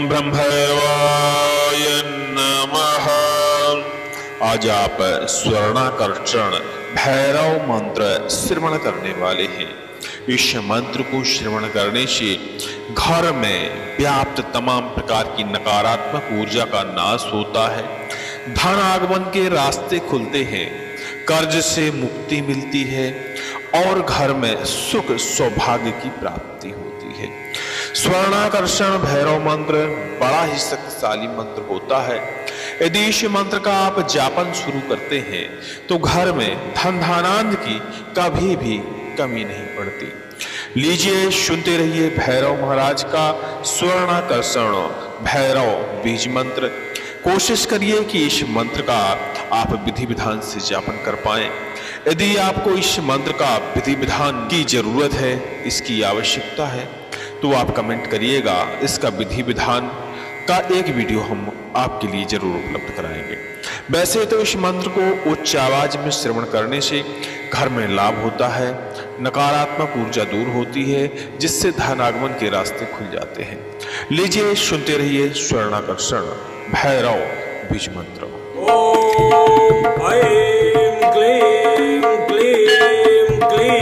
ब्रह्मदेवाय नमः। आज आप स्वर्णाकर्षण भैरव मंत्र श्रवण करने वाले हैं। इस मंत्र को श्रवण करने से घर में व्याप्त तमाम प्रकार की नकारात्मक ऊर्जा का नाश होता है, धन आगमन के रास्ते खुलते हैं, कर्ज से मुक्ति मिलती है और घर में सुख सौभाग्य की प्राप्ति होती है। स्वर्णाकर्षण भैरव मंत्र बड़ा ही शक्तिशाली मंत्र होता है। यदि इस मंत्र का आप जापन शुरू करते हैं तो घर में धन धानांद की कभी भी कमी नहीं पड़ती। लीजिए सुनते रहिए भैरव महाराज का स्वर्णाकर्षण भैरव बीज मंत्र। कोशिश करिए कि इस मंत्र का आप विधि विधान से जापन कर पाएं। यदि आपको इस मंत्र का विधि विधान की जरूरत है, इसकी आवश्यकता है, तो आप कमेंट करिएगा। इसका विधि विधान का एक वीडियो हम आपके लिए जरूर उपलब्ध कराएंगे। वैसे तो इस मंत्र को उच्च आवाज में श्रवण करने से घर में लाभ होता है, नकारात्मक ऊर्जा दूर होती है, जिससे धन आगमन के रास्ते खुल जाते हैं। लीजिए सुनते रहिए स्वर्णाकर्षण भैरव बीज मंत्र। ओम ऐं क्लीं क्लीं क्लीं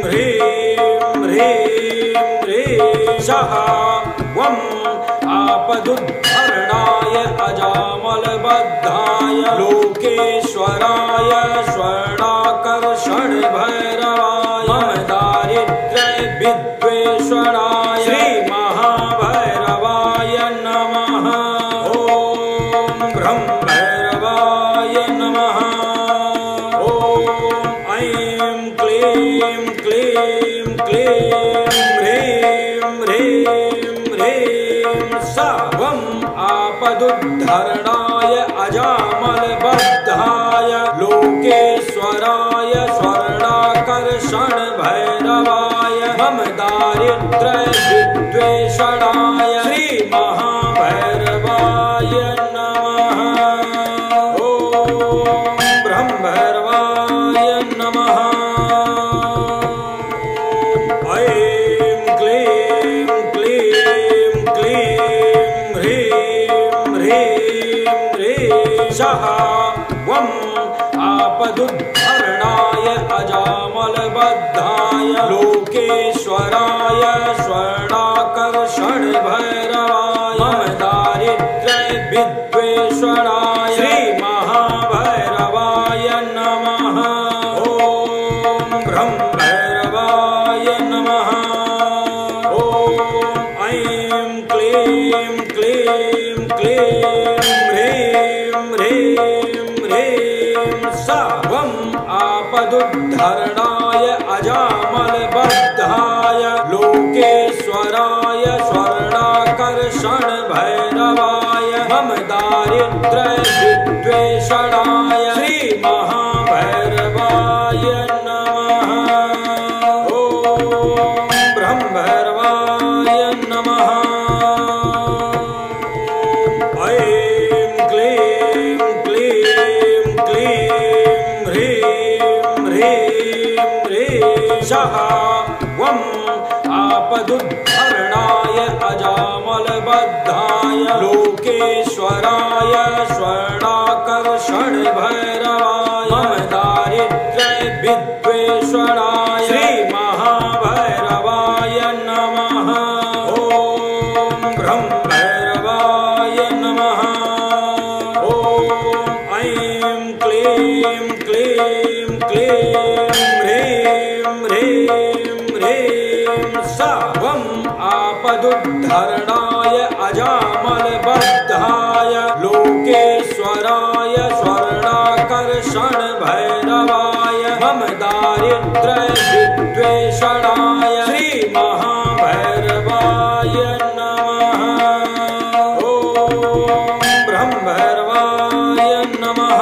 ह्रीं ह्रीं ह्रीं सः वं आपदुद्धरणाय अजामलबद्धाय लोकेश्वराय स्वर्णाकर्षण भैरवाय दारिद्र्य विद्वेषणाय श्री महाभैरवाय नमः। ओम भैरवाय नमः। ओम ऐं क्लीं क्लीं क्लीं ह्रीं ह्रीं ह्रीं सवं आपदुद्धरणाय अजामलबद्धाय लोकेश्वराय स्वर्णाकर्षण भैरवाय मम दारिद्र्य विद्वेषणाय श्री महाभैरवाय नमः। ओम भैरवाय नमः। ऐं क्लीं क्लीं क्लीं ह्रीं ह्रीं ह्रीं सः वं आपदुद्धरणाय अजामलबद्धाय लोकेश्वराय स्वर्णाकर्षण भैरवाय मम दारिद्र्य विद्वेषणाय श्री महाभैरवाय नमः। ओम भैरवाय नमः। ओम ऐं क्लीं क्लीं क्लीं ह्रीं ह्रीं ह्रीं सवं आपदुद्धरणाय अजामलबद्धाय लोकेश्वराय स्वर्णाकर्षण भैरवाय मम दारिद्र्य विद्वेषणाय श्री महाभैरवाय नमः। ओम भैरवाय नमः। ऐं क्लीं क्लीं क्लीं ह्रीं ह्रीं ह्रीं सः वं आपदुद्धरणाय अजामलबद्धाय लोकेश्वराय स्वर्णाकर्षण भैरवाय मम दारिद्र्य विद्वेषणाय श्री महाभैरवाय नमः। ओम भैरवाय नमः। ओम ऐं क्लीं क्लीं क्लीं ह्रीं ह्रीं ह्रीं सवं आपदुद्धरणाय अजामलबद्धाय लोकेश्वराय स्वर्णाकर्षण भैरवाय मम दारिद्र्य विद्वेषणाय श्री महाभैरवाय नमः। ओम भैरवाय नमः।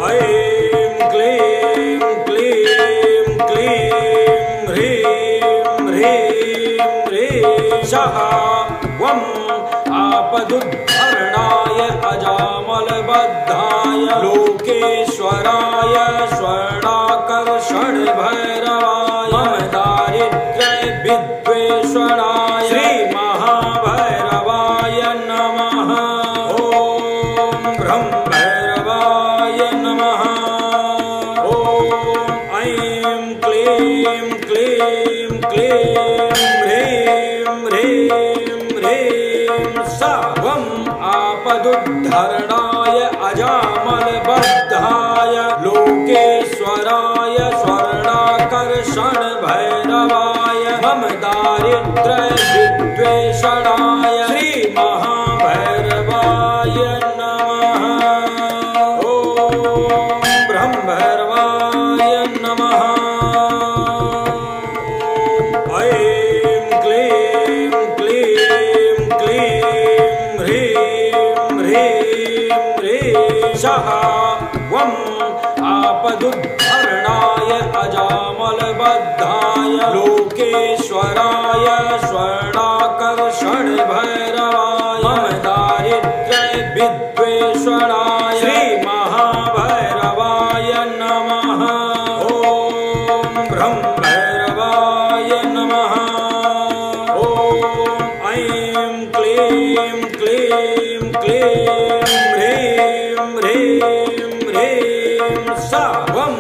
ऐं क्लीं क्लीं क्लीं ह्रीं ह्रीं ह्रीं सः वं आपदुद्धरणाय अजामलबद्धाय लोकेश्वराय स्वर्णाकर्षण भैरवाय मम दारिद्र्य विद्वेषणाय श्री क्लीं ह्रीं ह्रीं ह्रीं सर्वं आपदुद्धरणाय अजामलबद्धाय लोकेश्वराय स्वर्णाकर्षण भैरवाय मम दारिद्र्य विद्वेषणाय श्री महाभैरवाय नमः। ओम ब्रह्म भैरवाय नमः। ऐं क्लीं क्लीं क्लीं ह्रीं ह्रीं ह्रीं सः वं आपदुद्धरणाय अजामलबद्धाय लोकेश्वराय स्वर्णाकर्षण भैरवाय मम दारिद्र्य विद्वेषणाय श्री महाभैरवाय नमः। ओम ब्रह्म भैरवाय नमः। ओम ऐं क्लीं क्लीं क्लीं ह्रीं ह्रीं ह्रीं सर्वं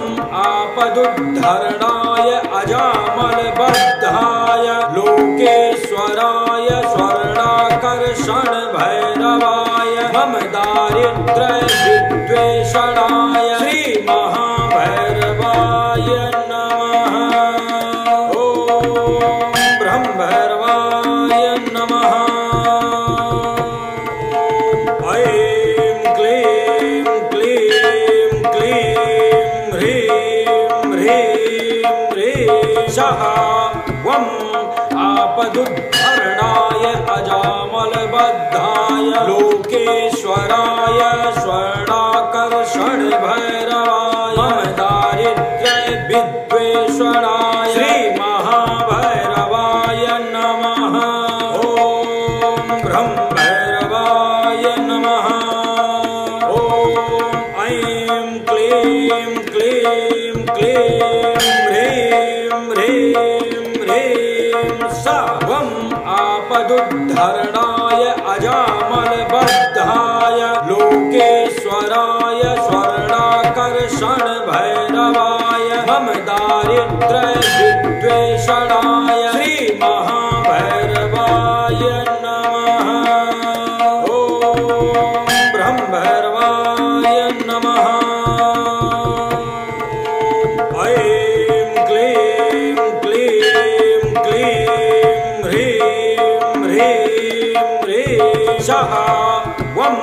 आपदुद्धरणाय अजामलबद्धाय लोकेश्वराय स्वर्णाकर्षण भैरवाय मम दारिद्र्य विद्वेषणाय श्री महाभैरवाय नमः। ओम ब्रह्म भैरवाय नमः। ऐं क्लीं क्लीं क्लीं ह्रीं ह्रीं ह्रीं सः वं आपदुद्धरणाय अजामलबद्धाय लोकेश्वराय स्वर्णाकर्षण भैरवाय मम दारिद्र्य विद्वेषणाय श्री महाभैरवाय नमः। ओम ब्रह्म भैरवाय नमः। ओम ऐं क्लीं क्लीं क्लीं ह्रीं ह्रीं ह्रीं सर्वं आपदुद्धरणाय अजामलबद्धाय लोकेश्वराय स्वर्णाकर्षण भैरवाय मम दारिद्र्य विद्वेषणाय श्री महाभैरवाय नमः। ओम ब्रह्म भैरवाय नमः। ऐं क्लीं क्लीं क्लीं ह्रीं ह्रीं ह्रीं सः वं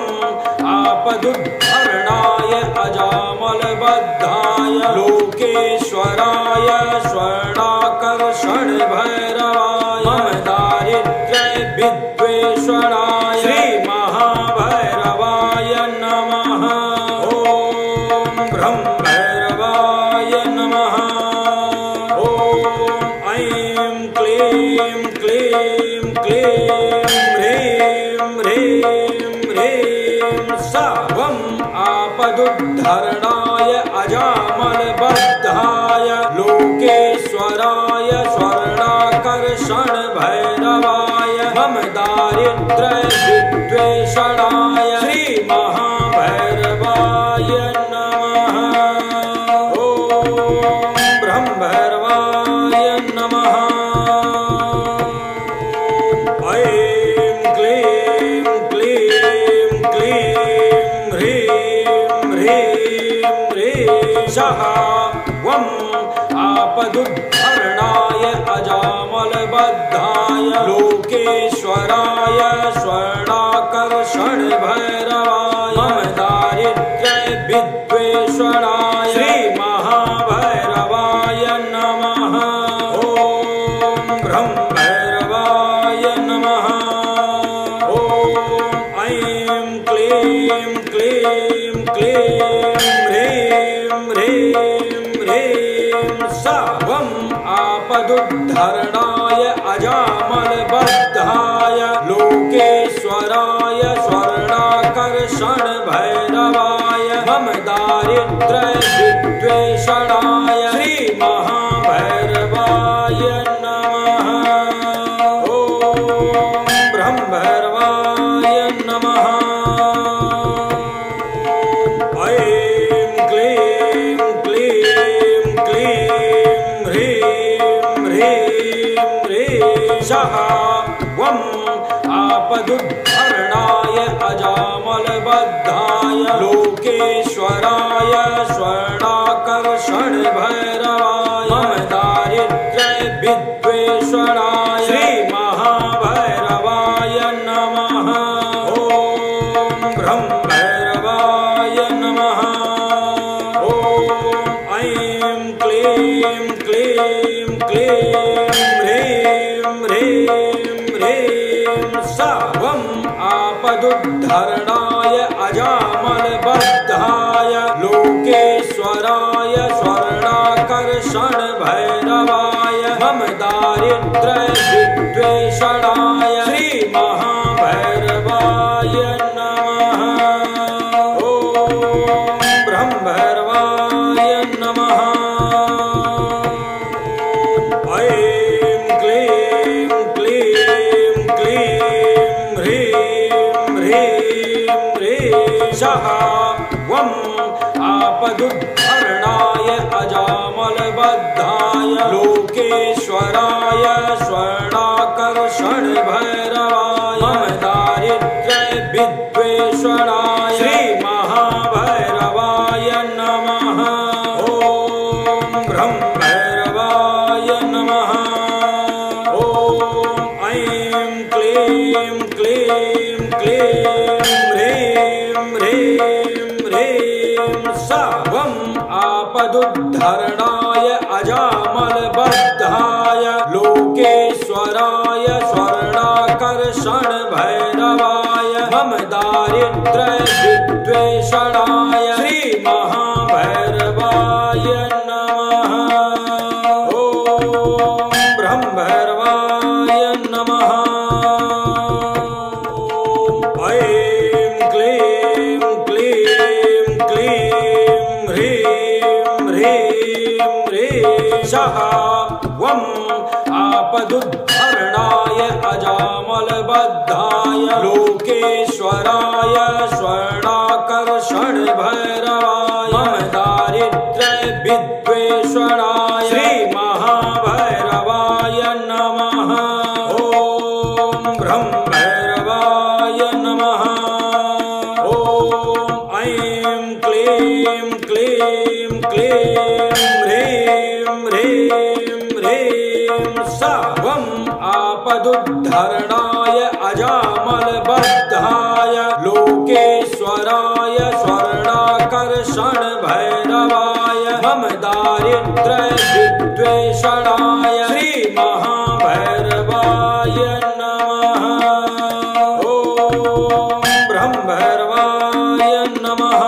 आपदुद्धरणाय अजामलबद्धाय लोकेश्वराय स्वर्णाकर्षण भैरवाय मम दारिद्र्य विद्वेषणाय श्री महाभैरवाय नमः। ओम ब्रह्म भैरवाय नमः। ओम ऐं क्लीं क्लीं क्लीं ह्रीं ह्रीं ह्रीं सर्वं आपदुद्धरणाय अजामलबद्धाय लोकेश्वराय स्वर्णाकर्षण भैरवाय मम दारिद्र्य विद्वेषणाय श्री महाभैरवाय नमः। ओम ब्रह्म भैरवाय नमः। ऐं क्लीं क्लीं क्लीं ह्रीं ह्रीं ह्रीं सः वं आपदुद्धरणाय अजामलबद्धाय लोकेश्वराय स्वर्णाकर्षण भैरवाय मम दारिद्र्य विद्वेषणाय श्री महाभैरवाय नमः। ओम ब्रह्म भैरवाय नमः। ओम ऐं क्लीं क्लीं क्लीं ह्रीं ह्रीं ह्रीं सर्वं आपदुद्धरणाय अजामलबद्धाय लोकेश्वराय स्वर्णाकर्षण भैरवाय मम दारिद्र्य विद्वेषणाय श्री महाभैरवाय नमः। ओम ब्रह्म भैरवाय नमः। ऐं क्लीं क्लीं क्लीं ह्रीं ह्रीं ह्रीं सः वं आपदुद्धरणाय अजामलबद्धाय लोकेश्वराय स्वर्णाकर्षण भैरवाय मम दारिद्र्य विद्वेषणाय श्री महाभैरवाय नमः। ॐ ब्रह्म भैरवाय नमः। ॐ ऐं क्लीं क्लीं क्लीं ह्रीं ह्रीं ह्रीं सवं आपदुद्धरणाय अजामलबद्धाय लोकेश्वराय स्वर्णाकर्षण भैरवाय मम दारिद्र्य विद्वेषणाय श्री महाभैरवाय नमः। ॐ ब्रह्म भैरवाय नमः। ऐं क्लीं क्लीं क्लीं ह्रीं ह्रीं ह्रीं सः वं आपदुद्धरणाय अजामलबद्धाय लोकेश्वराय स्वर्णाकर्षण भैरवाय मम दारिद्र्य विद्वेषणाय श्री महाभैरवाय नमः। ॐ ब्रह्म भैरवाय नमः। ॐ ऐं क्लीं क्लीं क्लीं ह्रीं ह्रीं ह्रीं सवं आपदुद्धरणाय अजामलबद्धाय लोकेश्वराय स्वर्णाकर्षण भैरवाय मम दारिद्र्य विद्वेषणाय श्री महाभैरवाय नमः। ॐ ब्रह्म भैरवाय नमः। ऐं क्लीं क्लीं क्लीं ह्रीं ह्रीं ह्रीं सः वं आपदुद्धरणाय अजामलबद्धाय लोकेश्वराय स्वर्णाकर्षण भैरवाय मम दारिद्र्य विद्वेषणाय श्री महाभैरवाय नमः। ॐ ब्रह्म भैरवाय नमः। ॐ ऐं क्लीं क्लीं क्लीं ह्रीं ह्रीं ह्रीं सवं आपदुद्धरणाय अजामलबद्धाय लोकेश्वराय स्वर्णाकर्षण भैरवाय मम दारिद्र्य विद्वेषणाय श्री महाभैरवाय नमः। ॐ ब्रह्म भैरवाय नमः।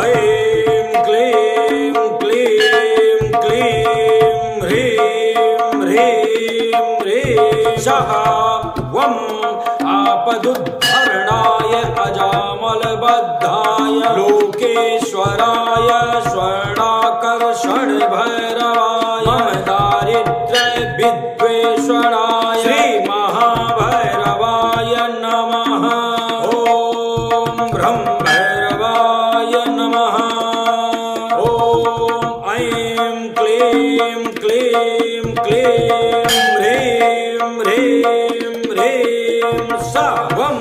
ऐं क्लीं क्लीं क्लीं ह्रीं ह्रीं ह्रीं सः वं आपदुद्धरणाय अजामलबद्धाय लोकेश्वराय स्वर्णाकर्षण भैरवाय मम दारिद्र्य विद्वेषणाय श्री महाभैरवाय नमः। ॐ ब्रह्म भैरवाय नमः। ॐ ऐं क्लीं क्लीं क्लीं ह्रीं ह्रीं ह्रीं सवं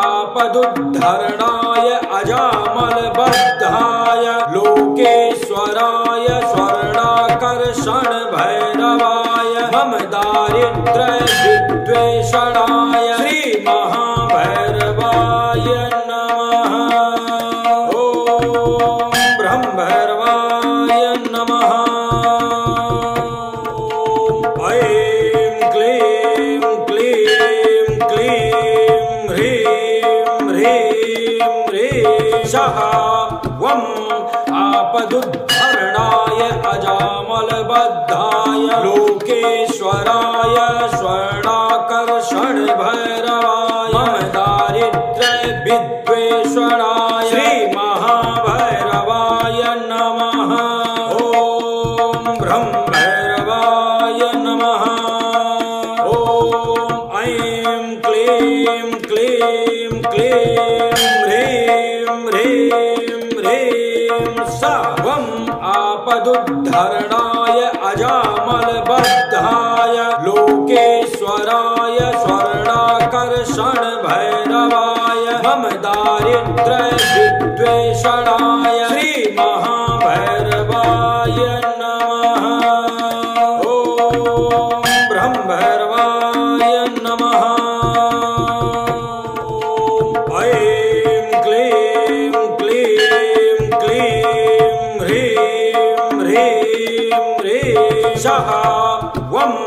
आपदुद्धरणाय अजामलबद्धाय लोकेश्वराय स्वर्णाकर्षण भैरवाय मम दारिद्र्य विद्वेषणाय श्री महाभैरवाय नमः। ॐ ब्रह्म भैरवाय नमः। ऐं क्लीं क्लीं क्लीं ह्रीं ह्रीं ह्रीं सः वं आपदुद्धरणाय अजामलबद्धाय लोकेश्वराय स्वर्णाकर्षण भैरवाय मम दारिद्र्य विद्वेषणाय श्री महाभैरवाय नमः। ॐ ब्रह्म भैरवाय नमः। ॐ ऐं क्लीं क्लीं क्लीं ह्रीं ह्रीं ह्रीं सवं आपदुद्धरणाय अजामल वम्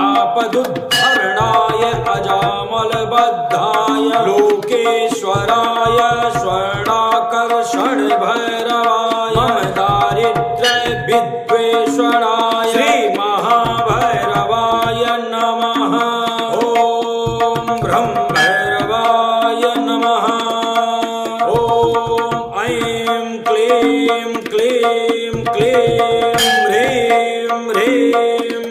आपदुद्धरणाय अजामलबद्धाय लोकेश्वराय स्वर्णाकर्षण भैरवाय मम दारिद्र्य विद्वेषणाय श्री महाभैरवाय नमः। ॐ ब्रह्म भैरवाय नमः। ॐ ऐं क्लीं क्लीं क्लीं ह्रीं ह्रीं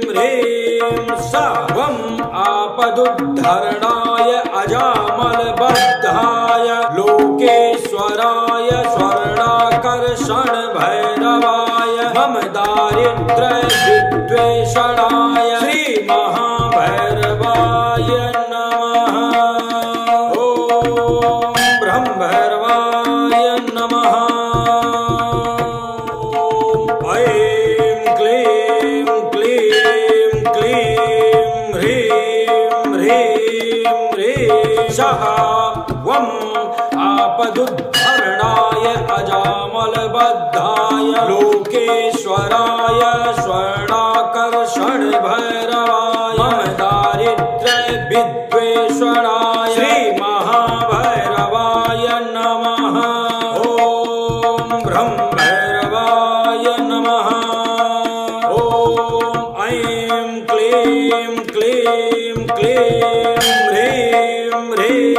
ह्रीं सर्वम् आपदुद्धरणाय अजामलबद्धाय लोकेश्वराय स्वर्णाकर्षण भैरवाय मम दारिद्र्य विद्वेषणाय श्री महाभैरवाय नमः। ॐ ब्रह्म भैरवाय नमः। ऐं क्लीं क्लीं क्लीं ह्रीं ह्रीं ह्रीं सः वम् आपदुद्धरणाय अजामलबद्धाय लोकेश्वराय स्वर्णाकर्षण भैरवाय मम दारिद्र्य विद्वेषणाय श्री महाभैरवाय नमः। ॐ ब्रह्म भैरवाय नमः। ॐ ऐं क्लीं क्लीं क्लीं ह्रीं ह्रीं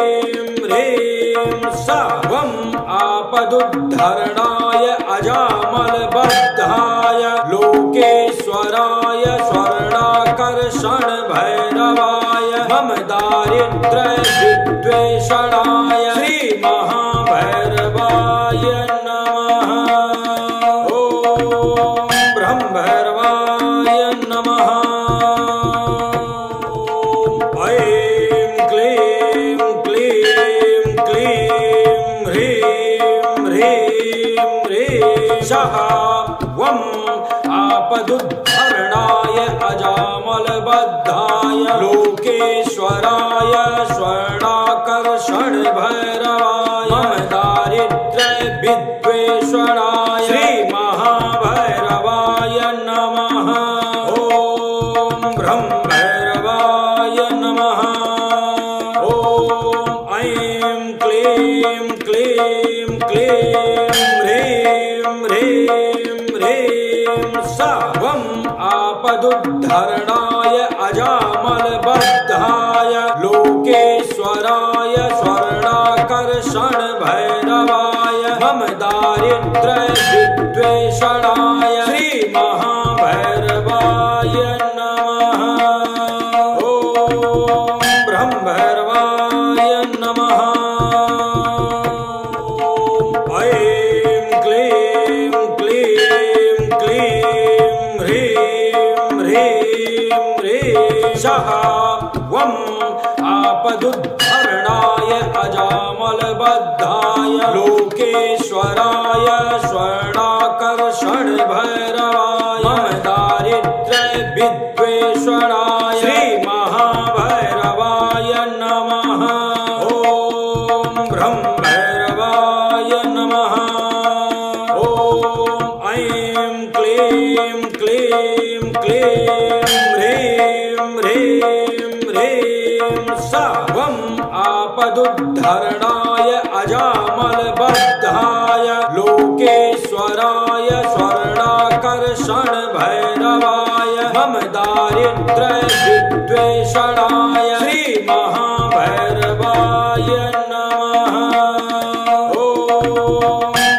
ह्रीं सर्वम् आपदुद्धरणाय अजामलबद्धाय लोकेश्वराय स्वर्णाकर्षण भैरवाय मम दारिद्र्य विद्वेषणाय श्री महाभैरवाय नमः। ॐ ब्रह्म भैरवाय नमः। ऐं क्लीं क्लीं क्लीं ह्रीं ह्रीं ह्रीं सः वम् आपदुद्धरणाय अजामलबद्धाय लोकेश्वराय स्वर्णाकर्षण भैरवाय मम दारिद्र्य विद्वेषणाय श्री महाभैरवाय नमः। ॐ ब्रह्म भैरवाय नमः। ॐ ऐं क्लीं क्लीं क्लीं ह्रीं ह्रीं ह्रीं सर्वम् आपदुद्धरणाय अजामलबद्धाय लोकेश्वराय स्वर्णाकर्षण भैरवाय मम दारिद्र्य विद्वेषणाय श्री महाभैरवाय नमः। ॐ ब्रह्म भैरवाय नमः। ऐं क्लीं क्लीं क्लीं ह्रीं ह्रीं ह्रीं सः वम् आपदुद्धरणाय अजामलबद्धाय लोकेश्वराय स्वर्णाकर्षण भैरवाय मम दारिद्र्य विद्वेषणाय श्री महाभैरवाय नमः। ॐ ब्रह्म भैरवाय नमः। ॐ ऐं क्लीं क्लीं क्लीं ह्रीं ह्रीं ह्रीं सर्वम् आपदुद्धरणाय अजामलबद्धाय लोकेश्वराय स्वर्णाकर्षण भैरवाय मम दारिद्र्य विद्वेषणाय श्री महाभैरवाय नमः। ॐ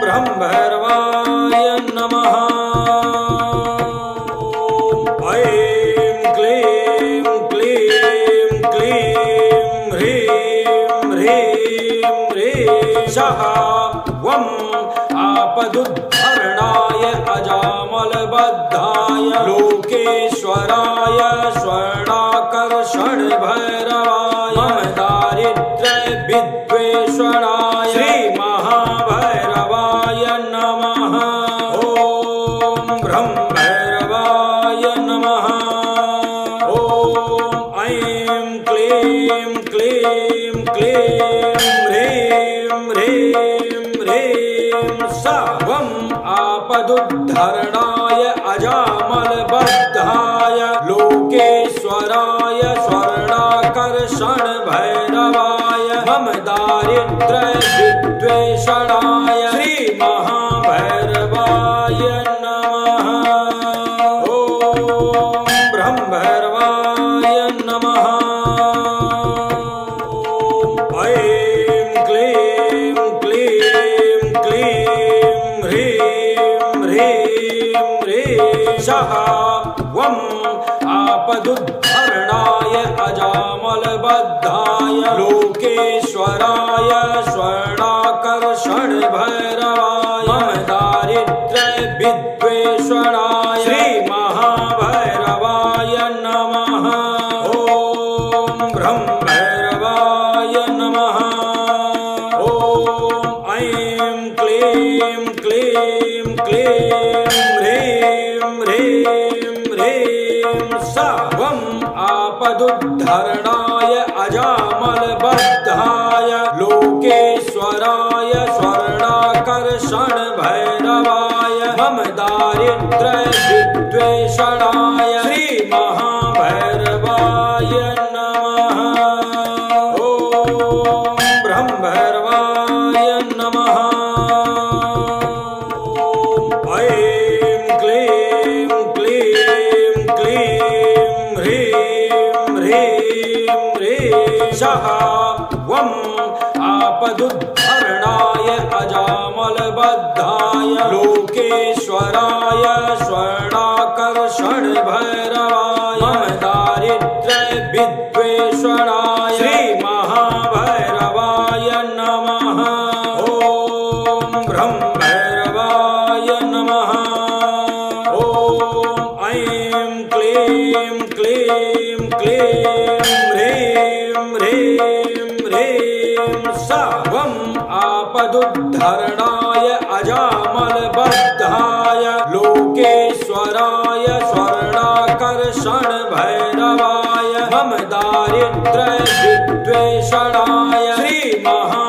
ब्रह्म भैरवाय नमः। ऐं क्लीं क्लीं क्लीं ह्रीं ह्रीं ह्रीं सः वम् आपदुद्धरणाय अजामलबद्धाय लोकेश्वराय स्वर्णाकर्षण भैरवाय मम दारिद्र्य विद्वेषणाय श्री महाभैरवाय नमः। ॐ ब्रह्म भैरवाय नमः। ॐ ऐं क्लीं क्लीं क्लीं ह्रीं ह्रीं ह्रीं सर्वम् आपदुद्धरणाय अजामलबद्धाय लोकेश्वराय स्वर्णाकर्षण भैरवाय मम दारिद्र्य विद्वेषणाय श्री महाभैरवाय नमः। ओम ब्रह्म भैरवाय नमः। ऐं क्लीं क्लीं क्लीं ह्रीं ह्रीं ह्रीं सः वं आपदुद्धरणाय अजामलबद्धाय लोकेश्वराय स्वर्णाकर्षण भैरवाय मम दारिद्र्य विद्वेषणाय श्री महाभैरवाय नमः। ओम ब्रह्म भैरवाय नमः। ओम ऐं क्लीं क्लीं क्लीं ह्रीं ह्रीं ह्रीं सर्वं आपदुद्धरणाय अजामलबद्धाय लोकेश्वराय स्वर्णाकर्षण भैरवाय मम दारिद्र्य विद्वेषणाय श्री महाभैरवाय नमः। ओम ब्रह्म भैरवाय नमः। ऐं क्लीं क्लीं क्लीं ह्रीं ह्रीं ह्रीं सः वं आपदुद्धरणाय अजामलबद्धाय लोकेश्वराय स्वर्णाकर्षण भैरवाय मम दारिद्र्य विद्वेषणाय श्री महाभैरवाय नमः। ओम ब्रह्म भैरवाय नमः। ओम ऐं क्लीं क्लीं क्लीं ह्रीं ह्रीं ह्रीं सर्वं आपदुद्धरणाय अजामलबद्धाय लोकेश्वराय स्वर्णाकर्षण भैरवाय मम दारिद्र्य विद्वेषणाय श्री महा